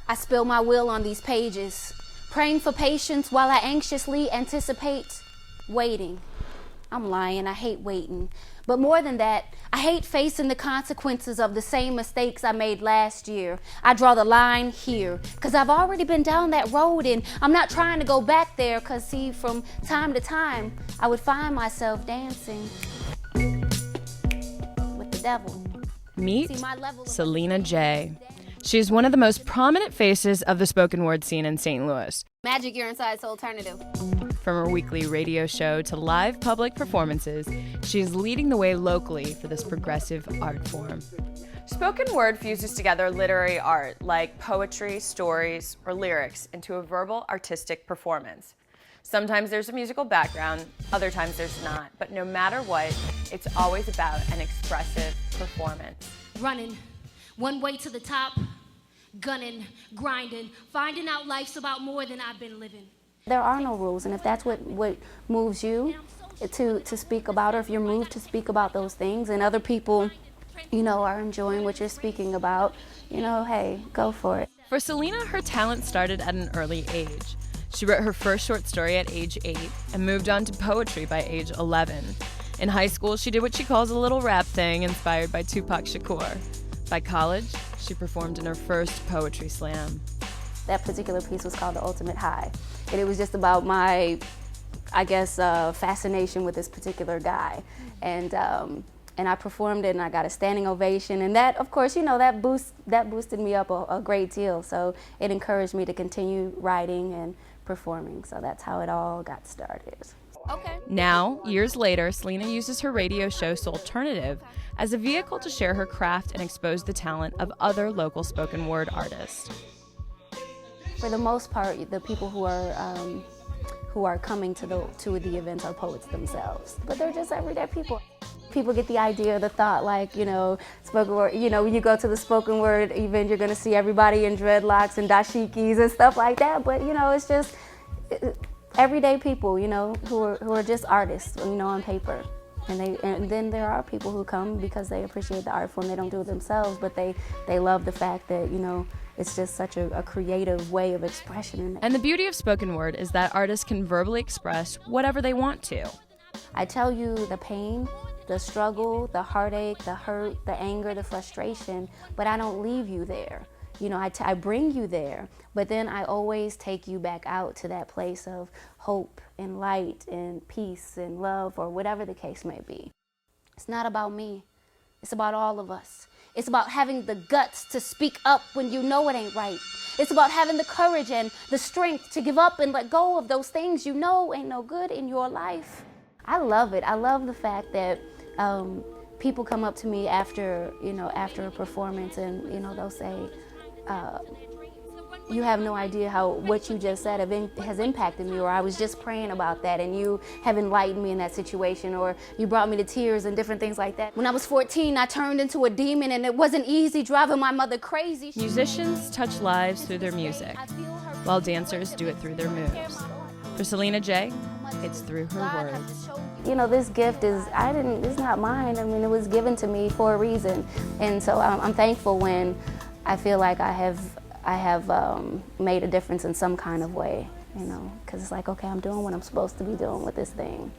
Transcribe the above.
I spill my will on these pages, praying for patience while I anxiously anticipate waiting. I'm lying, I hate waiting. But more than that, I hate facing the consequences of the same mistakes I made last year. I draw the line here, because I've already been down that road and I'm not trying to go back there, because see, from time to time, I would find myself dancing with the devil. Meet Selena J. She is one of the most prominent faces of the spoken word scene in St. Louis. Magic, you're inside, so alternative. From her weekly radio show to live public performances, she is leading the way locally for this progressive art form. Spoken word fuses together literary art like poetry, stories, or lyrics into a verbal artistic performance. Sometimes there's a musical background, other times there's not, but no matter what, it's always about an expressive performance. Running, one way to the top, gunning, grinding, finding out life's about more than I've been living. There are no rules, and if that's what moves you to speak about, or if you're moved to speak about those things, and other people, are enjoying what you're speaking about, hey, go for it. For Selena, her talent started at an early age. She wrote her first short story at age 8 and moved on to poetry by age 11. In high school, she did what she calls a little rap thing inspired by Tupac Shakur. By college, she performed in her first poetry slam. That particular piece was called The Ultimate High. And it was just about my, fascination with this particular guy. And I performed it and I got a standing ovation. And that, of course, that boosted me up a great deal. So it encouraged me to continue writing and performing. So that's how it all got started. Okay. Now, years later, Selena uses her radio show Soulternative as a vehicle to share her craft and expose the talent of other local spoken word artists. For the most part, the people who are coming to the events are poets themselves, but they're just everyday people. People get the idea, the thought, spoken word. When you go to the spoken word event, you're gonna see everybody in dreadlocks and dashikis and stuff like that. But it's just everyday people, who are just artists, on paper. And then there are people who come because they appreciate the art form. They don't do it themselves, but they love the fact that it's just such a creative way of expression. And the beauty of spoken word is that artists can verbally express whatever they want to. I tell you the pain, the struggle, the heartache, the hurt, the anger, the frustration, but I don't leave you there. I bring you there, but then I always take you back out to that place of hope and light and peace and love, or whatever the case may be. It's not about me. It's about all of us. It's about having the guts to speak up when you know it ain't right. It's about having the courage and the strength to give up and let go of those things ain't no good in your life. I love it. I love the fact that people come up to me after a performance and, they'll say, you have no idea how what you just said has impacted me, or I was just praying about that and you have enlightened me in that situation, or you brought me to tears and different things like that. When I was 14, I turned into a demon and it wasn't easy, driving my mother crazy. Musicians touch lives through their music, while dancers do it through their moves. For Selena J, it's through her words. This gift it's not mine. It was given to me for a reason. And so I'm thankful when I feel like I have made a difference in some kind of way, because it's like, okay, I'm doing what I'm supposed to be doing with this thing.